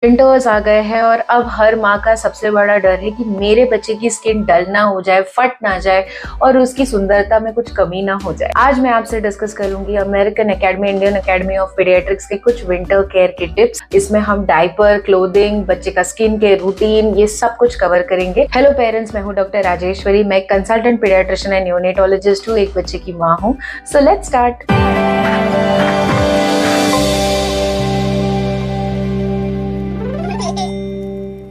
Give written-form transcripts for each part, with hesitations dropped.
Winters आ गए हैं और अब हर माँ का सबसे बड़ा डर है कि मेरे बच्चे की स्किन डल ना हो जाए, फट ना जाए और उसकी सुंदरता में कुछ कमी ना हो जाए। आज मैं आपसे डिस्कस करूंगी American academy, Indian academy of paediatrics के कुछ विंटर केयर के टिप्स। इसमें हम डायपर, क्लोथिंग, बच्चे का स्किन केयर रूटीन, ये सब कुछ कवर करेंगे। हेलो पेरेंट्स, मैं हूँ डॉक्टर राजेश्वरी। मैं एक कंसल्टेंट पीडियाट्रिशियन एंड न्यूनेटोलॉजिस्ट हूँ, एक बच्चे की माँ हूँ। So let's start.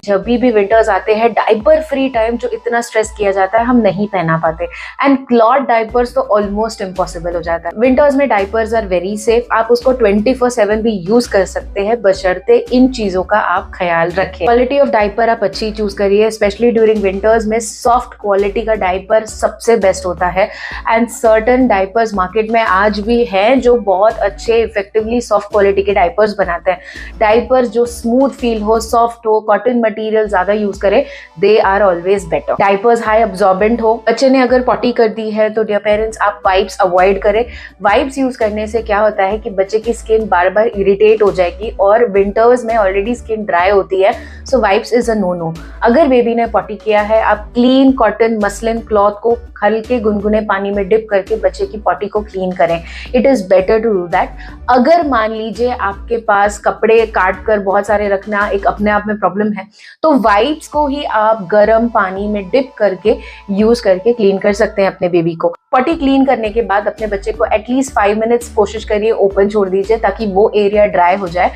जब भी विंटर्स आते हैं, डायपर फ्री टाइम जो इतना स्ट्रेस किया जाता है, हम नहीं पहना पाते एंड क्लॉथ डायपर्स तो ऑलमोस्ट इम्पॉसिबल हो जाता है। विंटर्स में डायपर्स आर वेरी सेफ। आप उसको 24/7 भी यूज कर सकते हैं, बशर्ते इन चीजों का आप ख्याल रखें। क्वालिटी ऑफ डायपर आप अच्छी चूज करिए, स्पेशली ड्यूरिंग विंटर्स में सॉफ्ट क्वालिटी का डायपर सबसे बेस्ट होता है। एंड सर्टन डायपर्स मार्केट में आज भी हैं जो बहुत अच्छे इफेक्टिवली सॉफ्ट क्वालिटी के डायपर्स बनाते हैं। डायपर्स जो स्मूथ फील हो, सॉफ्ट हो, कॉटन मटेरियल ज्यादा यूज करें, they are always better. Diapers high absorbent हो। बच्चे ने अगर पॉटी कर दी है तो डियर पेरेंट्स आप वाइप्स अवॉइड करें। वाइप्स यूज करने से क्या होता है कि बच्चे की स्किन बार बार इरिटेट हो जाएगी और विंटर्स में ऑलरेडी स्किन ड्राई होती है। So wipes is a no no. अगर बेबी ने पॉटी किया है, आप क्लीन कॉटन मसलिन क्लॉथ को हल्के गुनगुने पानी में डिप करके बच्चे की पॉटी को क्लीन करें। It is better to do that. अगर मान लीजिए आपके पास कपड़े काट कर बहुत सारे रखना एक अपने आप में प्रॉब्लम है, तो वाइप्स को ही आप गर्म पानी में डिप करके यूज करके क्लीन कर सकते हैं अपने बेबी को। पॉटी क्लीन करने के बाद अपने बच्चे को एटलीस्ट 5 मिनट्स कोशिश करिए ओपन छोड़ दीजिए ताकि वो एरिया ड्राई हो जाए।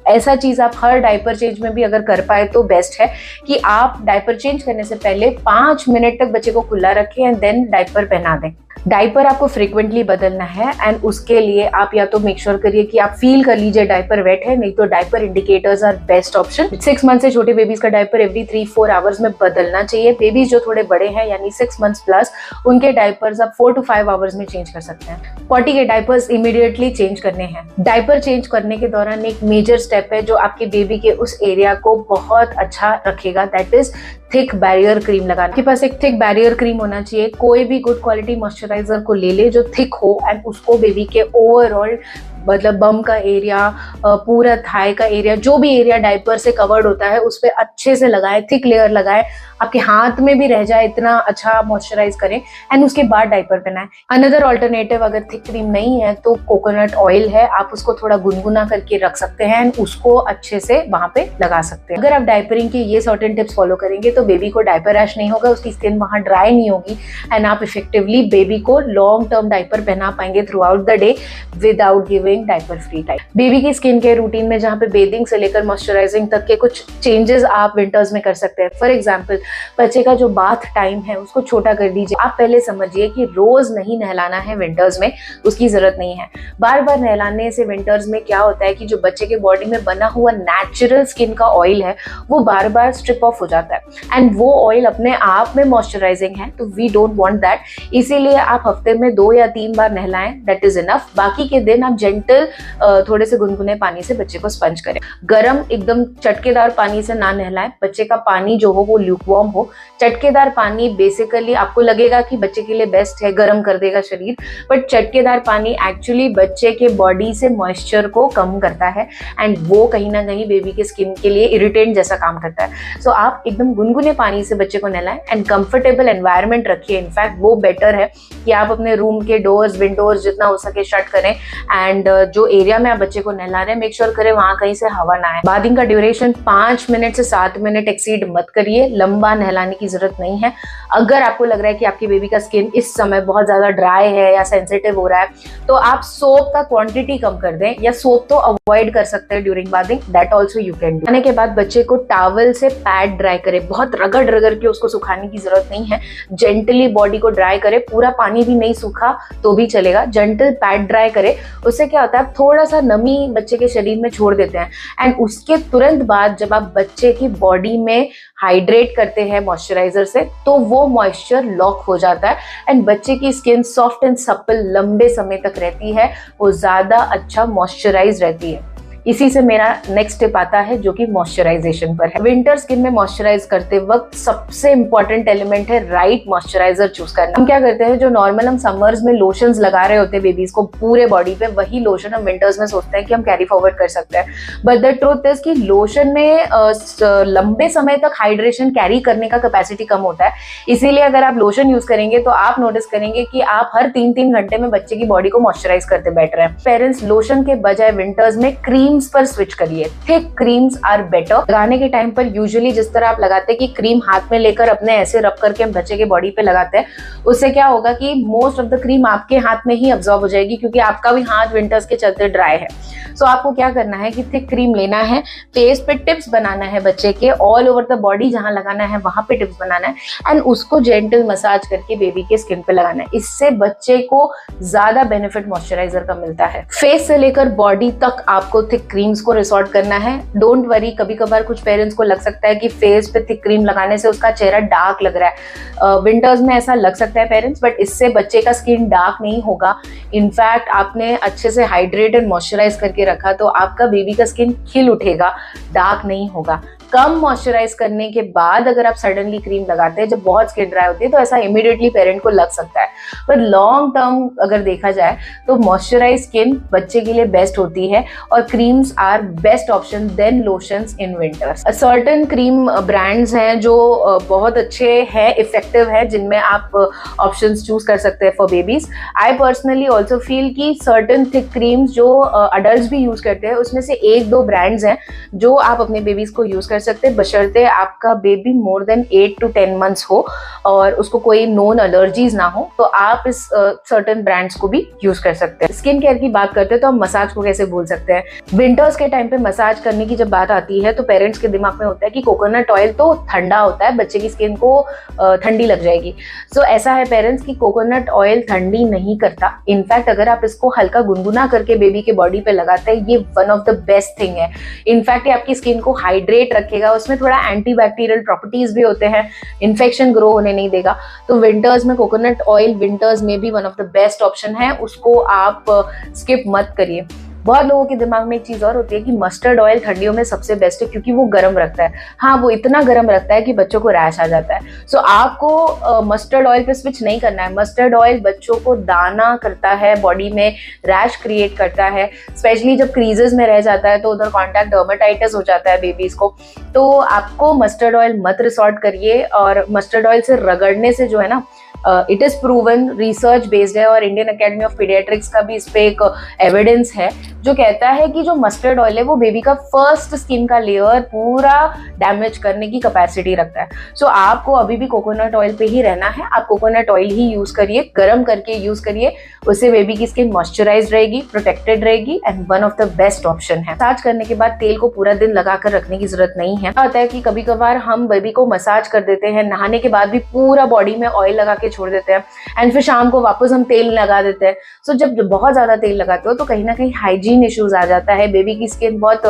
ऐसा चीज आप हर डायपर चेंज में भी अगर कर पाए तो बेस्ट है कि आप डायपर चेंज करने से पहले 5 मिनट तक बच्चे को खुला रखें एंड देन डायपर पहना दें। डायपर आपको फ्रीक्वेंटली बदलना है एंड उसके लिए आप या तो मेक श्योर करिए कि आप फील कर लीजिए डायपर वेट है, नहीं तो diaper indicators are best option. 6 month से छोटे बेबीज का डायपर एवरी 3-4 आवर्स में बदलना चाहिए। बेबीज जो थोड़े बड़े हैं यानी 6 मंथ्स प्लस, उनके डायपर्स आप 4 to 5 आवर्स में चेंज कर सकते हैं। पॉटी के डायपर्स इमीडिएटली चेंज करने हैं। डायपर चेंज करने के दौरान एक मेजर स्टेप है जो आपके बेबी के उस एरिया को बहुत अच्छा रखेगा, that is thick barrier cream लगाना। आपके पास एक थिक बैरियर क्रीम होना चाहिए। कोई भी गुड क्वालिटी मॉइस्चराइजर को ले ले जो थिक हो एंड उसको बेबी के ओवरऑल, मतलब बम का एरिया, पूरा थाई का एरिया, जो भी एरिया डायपर से कवर्ड होता है उस पर अच्छे से लगाए, थिक लेयर लगाए, आपके हाथ में भी रह जाए इतना अच्छा मॉइस्चराइज करें एंड उसके बाद डायपर पहनाएं। अनदर ऑल्टरनेटिव, अगर थिक क्रीम नहीं है तो कोकोनट ऑयल है, आप उसको थोड़ा गुनगुना करके रख सकते हैं एंड उसको अच्छे से वहां पे लगा सकते हैं। अगर आप डायपरिंग की ये सर्टेन टिप्स फॉलो करेंगे तो बेबी को डायपर रैश नहीं होगा, उसकी स्किन वहां ड्राई नहीं होगी एंड आप इफेक्टिवली बेबी को लॉन्ग टर्म डायपर पहना पाएंगे through out the day without giving diaper free time. Baby की स्किन केयर रूटीन में जहाँ पे बेदिंग से लेकर मॉइस्चराइजिंग तक के कुछ चेंजेस आप विंटर्स में कर सकते हैं। फॉर एग्जांपल, बच्चे का जो बाथ टाइम है उसको छोटा कर दीजिए। आप पहले समझिए कि रोज नहीं नहलाना है विंटर्स में, उसकी जरूरत नहीं है। बार बार नहलाने से विंटर्स में क्या होता है कि जो बच्चे के बॉडी में बना हुआ नेचुरल स्किन का ऑयल है वो बार बार स्ट्रिप ऑफ हो जाता है एंड वो ऑयल अपने आप में मॉइस्चराइजिंग है, तो वी डोंट वांट दैट। इसीलिए आप हफ्ते में 2 या 3 बार नहलाएं, दैट इज इनफ। बाकी के दिन आप जेंटल थोड़े से गुनगुने पानी से बच्चे को स्पंज करें। गरम एकदम चटकेदार पानी से ना नहलाएं। बच्चे का पानी जो हो वो ल्यूकवार्म हो। चटकेदार पानी बेसिकली आपको लगेगा कि बच्चे के लिए बेस्ट है, गर्म कर देगा शरीर, बट चटकेदार पानी एक्चुअली बच्चे के बॉडी से मॉइस्चर को कम करता है एंड वो कहीं ना कहीं बेबी के स्किन के लिए इरिटेंट जैसा काम करता है। सो आप एकदम गुनगुने पानी से बच्चे को नहलाएं एंड कंफर्टेबल एनवायरनमेंट रखिए। इनफैक्ट वो बेटर है कि आप अपने रूम के डोर्स, विंडोज जितना हो सके शट करें एंड जो एरिया में आप बच्चे को नहला रहे हैं मेक श्योर करें वहां कहीं से हवा ना आए। बाथिंग का ड्यूरेशन 5 मिनट से 7 मिनट एक्सीड मत करिए, लंबा नहलाने की जरूरत नहीं है। अगर आपको लग रहा है कि आपकी बेबी का स्किन इस समय बहुत ज्यादा ड्राई है या सेंसिटिव हो रहा है तो आप सोप का क्वांटिटी कम कर दें या सोप तो अवॉइड कर सकते हैं during bathing, that also you can do. आने के बाद बच्चे को टॉवल से पैड ड्राई करें। बहुत रगड़ रगड़ के उसको सुखाने की जरूरत नहीं है, जेंटली बॉडी को ड्राई करें। पूरा पानी भी नहीं सूखा तो भी चलेगा, जेंटल पैड ड्राई करें। उससे क्या होता है, थोड़ा सा नमी बच्चे के शरीर में छोड़ देते हैं एंड उसके तुरंत बाद जब आप बच्चे की बॉडी में हाइड्रेट करते हैं मॉइस्चराइजर से तो वो मॉइस्चर लॉक हो जाता है एंड बच्चे की स्किन सॉफ्ट एंड सप्पल लंबे समय तक रहती है, वो ज्यादा अच्छा मॉइस्चराइज रहती है। इसी से मेरा नेक्स्ट टिप आता है जो कि मॉइस्चराइजेशन पर है। विंटर स्किन में मॉइस्चराइज करते वक्त सबसे इंपॉर्टेंट एलिमेंट है राइट मॉइस्चराइजर चूज करना। हम क्या करते हैं, जो नॉर्मल हम समर्स में लोशंस लगा रहे होते हैं बेबीज को पूरे बॉडी पे, वही लोशन हम विंटर्स में सोचते हैं कि हम कैरी फॉरवर्ड कर सकते हैं। बट द ट्रूथ इज कि लोशन में लंबे समय तक हाइड्रेशन कैरी करने का कैपेसिटी कम होता है। इसीलिए अगर आप लोशन यूज करेंगे तो आप नोटिस करेंगे कि आप हर 3-3 घंटे में बच्चे की बॉडी को मॉइस्चराइज करते बैठ रहे हैं। पेरेंट्स लोशन के बजाय विंटर्स में क्रीम्स पर स्विच करिए। Thick creams are better. लगाने के टाइम पर यूजुअली जिस तरह आप लगाते हैं कि क्रीम हाथ में लेकर अपने ऐसे रब करके हम बच्चे के बॉडी पे लगाते हैं, उससे क्या होगा कि मोस्ट ऑफ द क्रीम आपके हाथ में ही अब्सॉर्ब हो जाएगी, क्योंकि आपका भी हाथ विंटर्स के चलते ड्राई है। सो आपको क्या करना है कि थिक क्रीम लेना है, फेस पे टिप्स बनाना है बच्चे के, ऑल ओवर द बॉडी जहां लगाना है वहां पे टिप्स बनाना है, एंड उसको जेंटल मसाज करके बेबी के स्किन पे लगाना है। इससे बच्चे को ज्यादा बेनिफिट मॉइस्चराइजर का मिलता है। फेस से लेकर बॉडी तक आपको थिक क्रीम्स को रिसोर्ट करना है। डोंट वरी, कभी कभार कुछ पेरेंट्स को लग सकता है कि फेस पे थिक क्रीम लगाने से उसका चेहरा डार्क लग रहा है। विंटर्स में ऐसा लग सकता है पेरेंट्स, बट इससे बच्चे का स्किन डार्क नहीं होगा। इनफैक्ट आपने अच्छे से हाइड्रेट एंड मॉइस्चराइज करके रखा तो आपका बेबी का स्किन खिल उठेगा, डार्क नहीं होगा। कम मॉइस्चराइज करने के बाद अगर आप सडनली क्रीम लगाते हैं जब बहुत स्किन ड्राई होती है तो ऐसा इमीडिएटली पेरेंट को लग सकता है। पर लॉन्ग टर्म अगर देखा जाए तो मॉइस्चराइज स्किन बच्चे के लिए बेस्ट होती है और creams are best option than lotions in winters. Certain cream brands हैं जो बहुत अच्छे हैं, इफेक्टिव है, जिनमें आप ऑप्शंस चूज कर सकते हैं for babies. I personally also feel कि सर्टेन थिक क्रीम्स जो अडल्ट भी यूज करते हैं उसमें से 1-2 ब्रांड्स हैं जो आप अपने बेबीज को यूज कर सकते हैं, बशर्ते आपका baby more than 8 to 10 months हो और उसको कोई नोन एलर्जीज ना हो, तो आप इस सर्टेन ब्रांड्स को भी यूज कर सकते हैं। स्किन केयर की बात करते हैं तो हम मसाज को कैसे भूल सकते हैं। विंटर्स के टाइम पे मसाज करने की जब बात आती है तो पेरेंट्स के दिमाग में होता है कि कोकोनट ऑयल तो ठंडा होता है, बच्चे की स्किन को ठंडी लग जाएगी। सो ऐसा है पेरेंट्स कि कोकोनट ऑयल ठंडी नहीं करता। इनफैक्ट अगर आप इसको हल्का गुनगुना करके बेबी के बॉडी पे लगाते हैं, ये one of the best thing है। इनफैक्ट ये आपकी स्किन को हाइड्रेट रखेगा, उसमें थोड़ा एंटीबैक्टीरियल प्रॉपर्टीज भी होते हैं, इन्फेक्शन ग्रो होने नहीं देगा। तो विंटर्स में कोकोनट ऑयल विंटर्स में भी one of the best option है, उसको आप स्किप मत करिए। बहुत लोगों के दिमाग में एक चीज और होती है कि मस्टर्ड ऑयल ठंडियों में सबसे बेस्ट है क्योंकि वो गर्म रखता है। हाँ, वो इतना गर्म रखता है कि बच्चों को रैश आ जाता है। सो आपको मस्टर्ड ऑयल पे स्विच नहीं करना है। मस्टर्ड ऑयल बच्चों को दाना करता है, बॉडी में रैश क्रिएट करता है, स्पेशली जब क्रीजेस में रह जाता है तो उधर कॉन्टैक्ट डर्मेटाइटिस हो जाता है बेबीज को। तो आपको मस्टर्ड ऑयल मत रिसोर्ट करिए, और मस्टर्ड ऑयल से रगड़ने से जो है ना, it is proven, research based है, और इंडियन अकेडमी ऑफ पीडियाट्रिक्स का भी इस पे एक एविडेंस है जो कहता है कि जो मस्टर्ड ऑयल है वो बेबी का फर्स्ट स्किन का लेयर पूरा डैमेज करने की कैपेसिटी रखता है। सो आपको अभी भी कोकोनट ऑयल पे ही रहना है। आप कोकोनट ऑयल ही यूज करिए, गर्म करके यूज करिए, उससे बेबी की स्किन मॉइस्चराइज रहेगी, प्रोटेक्टेड रहेगी, and one of the best option है। मसाज करने के बाद तेल को पूरा दिन लगाकर रखने की जरूरत नहीं है। होता है कि कभी कभार हम बेबी को मसाज कर देते हैं, नहाने के बाद भी पूरा बॉडी में ऑयल लगा के छोड़ देते हैं, एंड फिर शाम को वापस हम तेल लगा देते हैं। सो जब बहुत ज्यादा तेल लगाते हो तो कहीं ना कहीं हाइजीन इश्यूज आ जाता है, बेबी की स्किन बहुत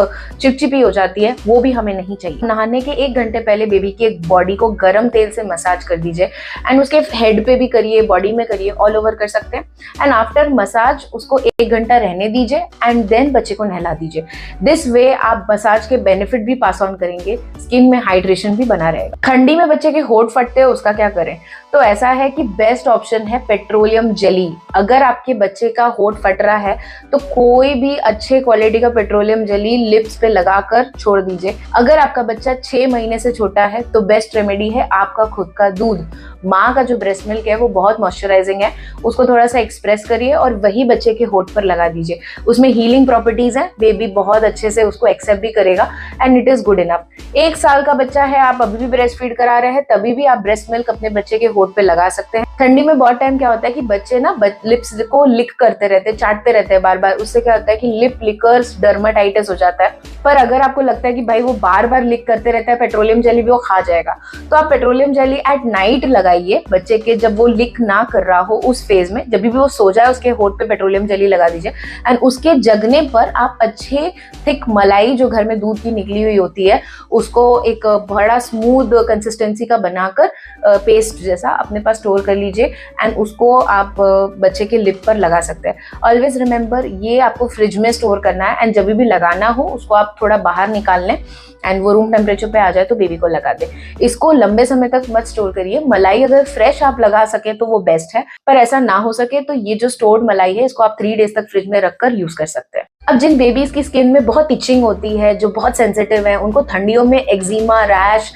चिपचिपी हो जाती है, वो भी हमें नहीं चाहिए। नहाने के 1 घंटे पहले बेबी की बॉडी को गर्म तेल से मसाज कर दीजिए, एंड उसके हेड पे भी करिए, बॉडी में करिए, ऑल ओवर कर सकते हैं। एंड आफ्टर मसाज उसको 1 घंटा रहने दीजिए एंड देन बच्चे को नहला दीजिए। दिस वे आप मसाज के बेनिफिट भी पास ऑन करेंगे, स्किन में हाइड्रेशन भी बना रहेगा। ठंडी में बच्चे के होंठ फटते हैं, उसका क्या करें? तो ऐसा है कि बेस्ट ऑप्शन है पेट्रोलियम जेली। अगर आपके बच्चे का होंठ फट रहा है तो कोई भी अच्छे क्वालिटी का पेट्रोलियम जेली लिप्स पे लगाकर छोड़ दीजिए। अगर आपका बच्चा 6 महीने से छोटा है तो बेस्ट रेमेडी है आपका खुद का दूध। माँ का जो ब्रेस्ट मिल्क है वो बहुत मॉइस्चराइजिंग है, उसको थोड़ा सा एक्सप्रेस करिए और वही बच्चे के होंठ पर लगा दीजिए। उसमें हीलिंग प्रॉपर्टीज है, बेबी बहुत अच्छे से उसको एक्सेप्ट भी करेगा and it is good enough. 1 साल का बच्चा है, आप अभी भी ब्रेस्ट फीड करा रहे हैं, तभी भी आप ब्रेस्ट मिल्क अपने बच्चे के होंठ पे लगा सकते हैं। ठंडी में बहुत टाइम क्या होता है कि बच्चे ना लिप्स को लिक करते रहते हैं, चाटते रहते हैं बार बार, उससे क्या होता है कि लिप लिकर्स डर्मेटाइटिस हो जाता है। पर अगर आपको लगता है कि भाई वो बार बार लिक करते रहता है, पेट्रोलियम जेली भी वो खा जाएगा, तो आप पेट्रोलियम जेली एट नाइट लगाइए बच्चे के, जब वो लिक ना कर रहा हो उस फेज में, जब भी वो सो जाए उसके होंठ पे पेट्रोलियम जेली लगा दीजिए। एंड उसके जगने पर आप अच्छे थिक मलाई जो घर में दूध की निकली हुई होती है उसको एक बड़ा स्मूथ कंसिस्टेंसी का बनाकर पेस्ट जैसा अपने पास स्टोर कर लीजिए एंड उसको आप बच्चे के लिप पर लगा सकते हैं। ऑलवेज रिमेंबर, ये आपको फ्रिज में स्टोर करना है एंड जब भी लगाना हो उसको आप थोड़ा बाहर निकाल लें एंड वो रूम टेम्परेचर पे आ जाए तो बेबी को लगा दे। इसको लंबे समय तक मत स्टोर करिए। मलाई अगर फ्रेश आप लगा सके तो वो बेस्ट है, पर ऐसा ना हो सके तो ये जो स्टोर्ड मलाई है इसको आप 3 डेज तक फ्रिज में रखकर यूज कर सकते हैं। अब जिन बेबीज की स्किन में बहुत इचिंग होती है, जो बहुत सेंसिटिव है, उनको ठंडियों में एक्जिमा, रैश,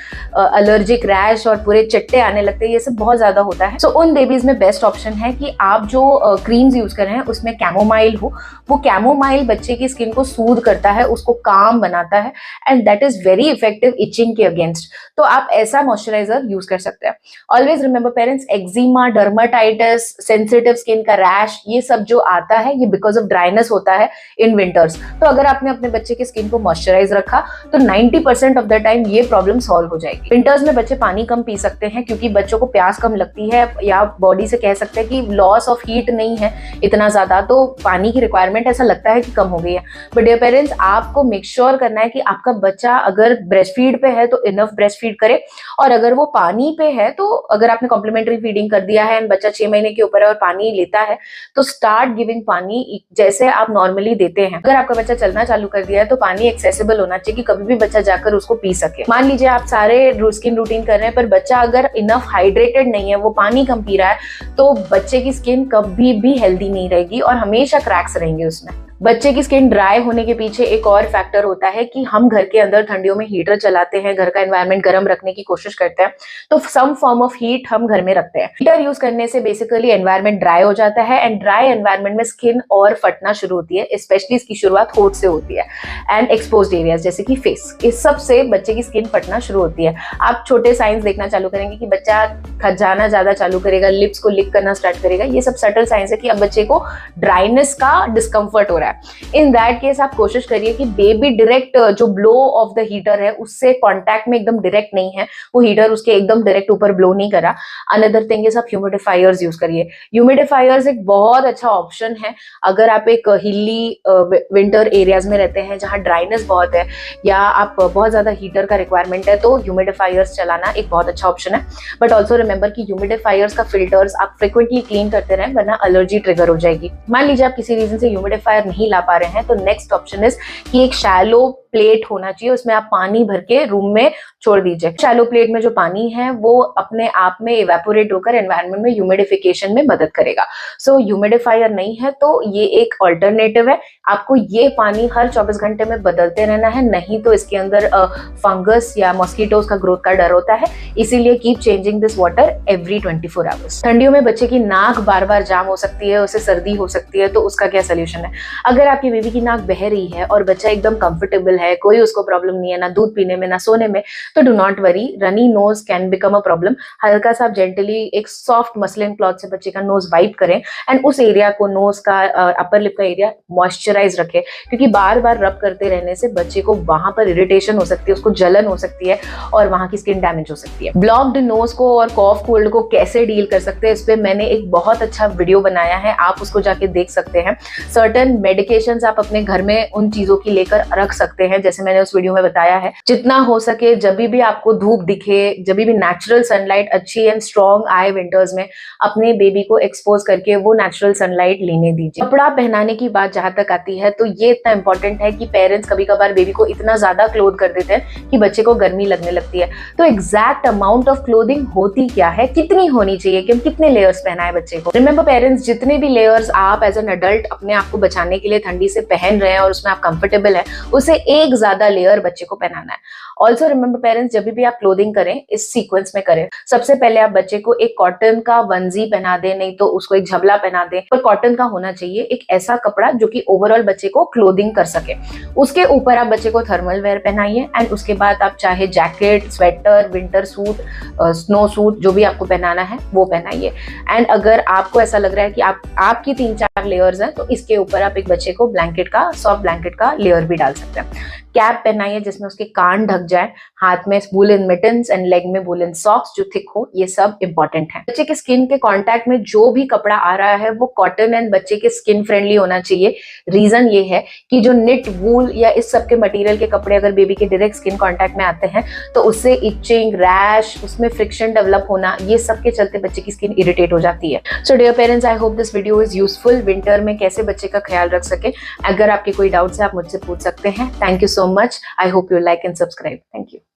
एलर्जिक रैश और पूरे चट्टे आने लगते हैं, ये सब बहुत ज्यादा होता है। सो उन बेबीज में बेस्ट ऑप्शन है कि आप जो क्रीम्स यूज कर रहे हैं उसमें कैमोमाइल हो। वो कैमोमाइल बच्चे की स्किन को सूद करता है, उसको काम बनाता है and that is very effective itching के अगेंस्ट। तो आप ऐसा मॉइस्चराइजर यूज कर सकते हैं। Always remember parents, eczema, dermatitis, sensitive skin का रैश, ये सब जो आता है ये बिकॉज ऑफ ड्राइनेस होता है इन विंटर्स। तो अगर आपने अपने बच्चे की स्किन को मॉइस्चराइज रखा तो 90% ऑफ द टाइम ये प्रॉब्लम सॉल्व हो जाएगी। विंटर्स में बच्चे पानी कम पी सकते हैं क्योंकि बच्चों को प्यास कम लगती है, या बॉडी से कह सकते हैं कि लॉस ऑफ हीट नहीं है इतना ज्यादा, तो पानी की रिक्वायरमेंट ऐसा लगता है कि कम हो गई है। बट डियर पेरेंट्स, आपको मेक श्योर करना है कि आपका बच्चा अगर ब्रेस्ट फीड पे है तो इनफ ब्रेस्ट फीड करे, और अगर वो पानी पे है तो अगर आपने कॉम्प्लीमेंट्री फीडिंग कर दिया है एंड बच्चा 6 महीने के ऊपर है और पानी लेता है तो स्टार्ट गिविंग पानी जैसे आप नॉर्मली देते हैं। अगर आपका बच्चा चलना चालू कर दिया है तो पानी एक्सेसिबल होना चाहिए कि कभी भी बच्चा जाकर उसको पी सके। मान लीजिए आप सारे स्किन रूटीन कर रहे हैं पर बच्चा अगर इनफ हाइड्रेटेड नहीं है, वो पानी कम पी रहा है, तो बच्चे की स्किन कभी भी हेल्दी नहीं रहेगी और हमेशा क्रैक्स रहेंगे उसमें। बच्चे की स्किन ड्राई होने के पीछे एक और फैक्टर होता है कि हम घर के अंदर ठंडियों में हीटर चलाते हैं, घर का एनवायरनमेंट गर्म रखने की कोशिश करते हैं, तो सम फॉर्म ऑफ हीट हम घर में रखते हैं। हीटर यूज करने से बेसिकली एनवायरनमेंट ड्राई हो जाता है एंड ड्राई एनवायरनमेंट में स्किन और फटना शुरू होती है। स्पेशली इसकी शुरुआत होठ से होती है एंड एक्सपोज्ड एरियाज जैसे कि फेस, इस सब से बच्चे की स्किन फटना शुरू होती है। आप छोटे साइंस देखना चालू करेंगे कि बच्चा खजाना ज्यादा चालू करेगा, लिप्स को लिक करना स्टार्ट करेगा। ये सब सटल साइंस है कि अब बच्चे को ड्राइनेस का डिस्कम्फर्ट हो रहा है। इन दैट केस आप कोशिश करिए कि बेबी डायरेक्ट जो ब्लो ऑफ द हीटर है उससे कांटेक्ट में एकदम डायरेक्ट नहीं है, वो हीटर उसके एकदम डायरेक्ट ऊपर ब्लो नहीं करा। अनदर थिंग इज आप ह्यूमिडिफायर्स यूज करिए। ह्यूमिडिफायर्स एक बहुत अच्छा ऑप्शन है अगर आप एक हिली विंटर एरियाज में रहते हैं जहां ड्राइनेस बहुत है या आप बहुत ज्यादा हीटर का रिक्वायरमेंट है, तो ह्यूमिडिफायर्स चलाना एक बहुत अच्छा ऑप्शन है। बट ऑल्सो रिमेंबर कि ह्यूमिडिफायर्स का फिल्टर्स आप फ्रिक्वेंटली क्लीन करते रहें वरना एलर्जी ट्रिगर हो जाएगी। मान लीजिए आप किसी रीजन से ह्यूमिडिफायर नहीं ला पा रहे हैं तो नेक्स्ट ऑप्शन इज कि एक शैलो प्लेट होना चाहिए, उसमें आप पानी भर के रूम में छोड़ दीजिए। शैलो प्लेट में जो पानी है वो अपने आप में इवेपोरेट होकर एनवायरनमेंट में ह्यूमिडिफिकेशन में मदद करेगा। सो ह्यूमिडिफायर नहीं है तो ये एक ऑल्टरनेटिव है। आपको ये पानी हर 24 घंटे में बदलते रहना है, नहीं तो इसके अंदर फंगस या मॉस्किटोज का ग्रोथ का डर होता है, इसीलिए keep changing this water every 24 hours. ठंडियों में बच्चे की नाक बार बार जाम हो सकती है, उसे सर्दी हो सकती है, तो उसका क्या सोल्यूशन है? अगर आपकी बेबी की नाक बह रही है और बच्चा एकदम कंफर्टेबल है, कोई उसको प्रॉब्लम नहीं है ना दूध पीने में ना सोने में, तो do not worry, runny nose can become a problem. हल्का सा जेंटली एक सॉफ्ट मसलिन क्लॉथ से बच्चे का नोज वाइप करें एंड उस एरिया को, नोज का अपर लिप का एरिया मॉइस्चराइज रखें, क्योंकि बार बार रब करते रहने से बच्चे को वहां पर इरिटेशन हो सकती है, उसको जलन हो सकती है और वहां की स्किन डैमेज हो सकती है। ब्लॉक्ड नोज को और कॉफ कोल्ड को कैसे डील कर सकते हैं, इस पे मैंने एक बहुत अच्छा वीडियो बनाया है, आप उसको जाके देख सकते हैं। सर्टेन मेडिकेशंस आप अपने घर में उन चीजों की लेकर रख सकते हैं, जैसे मैंने उस वीडियो में बताया है। जितना हो सके जब भी आपको धूप दिखे, जब भी नेचुरल सनलाइट अच्छी एंड स्ट्रॉन्ग आए विंटर्स में, अपने बेबी को एक्सपोज करके वो नेचुरल सनलाइट लेने दीजिए। कपड़ा पहनाने की बात जहां तक आती है तो ये इतना इंपॉर्टेंट है कि पेरेंट्स कभी कभार बेबी को इतना ज्यादा क्लोथ कर देते हैं कि बच्चे को गर्मी लगने लगती है। तो एग्जैक्ट अमाउंट ऑफ क्लोथिंग होती क्या है, कितनी होनी चाहिए, कि हम कितने लेयर्स पहनाए बच्चे को। रिमेंबर पेरेंट्स, जितने भी लेयर्स आप एज एन अडल्ट अपने आप को बचाने के लिए ठंडी से पहन रहे हैं और उसमें आप कंफर्टेबल है, उसे एक ज्यादा लेयर बच्चे को पहनाना है। ऑल्सो रिमेंबर पेरेंट्स, जब भी आप क्लोथिंग करें इस सीक्वेंस में करें। सबसे पहले आप बच्चे को एक कॉटन का वंजी पहना दें, नहीं तो उसको एक झबला पहना दें, पर कॉटन का होना चाहिए, एक ऐसा कपड़ा जो कि ओवरऑल बच्चे को क्लोथिंग कर सके। उसके ऊपर आप बच्चे को थर्मल वेयर पहनाइए एंड उसके बाद आप चाहे jacket, sweater, winter suit, snow suit, जो भी आपको पहनाना है वो पहनाइए। एंड अगर आपको ऐसा लग रहा है कि आपकी 3-4 लेयर्स हैं तो इसके ऊपर आप एक बच्चे को ब्लैंकेट का, सॉफ्ट ब्लैंकेट का लेयर भी डाल सकते हैं। कैप पहनाइए जिसमें उसके कान ढक जाए। हाथ में वूलन मिटन्स एंड लेग में वूलन सॉक्स जो थिक हो, ये सब इंपॉर्टेंट है। बच्चे के स्किन के कांटेक्ट में जो भी कपड़ा आ रहा है वो कॉटन एंड बच्चे के स्किन फ्रेंडली होना चाहिए। रीजन ये है कि जो निट, वूल या इस सब के मटेरियल के कपड़े अगर बेबी के डायरेक्ट स्किन कांटेक्ट में आते हैं तो उससे इचिंग, रैश, उसमें फ्रिक्शन डेवलप होना, ये सब के चलते बच्चे की स्किन इरिटेट हो जाती है। So dear parents, I hope this video is useful. Winter में कैसे बच्चे का ख्याल रख सके, अगर आपके कोई डाउट्स है आप मुझसे पूछ सकते हैं। Thank you so much. I hope you like and subscribe. Thank you.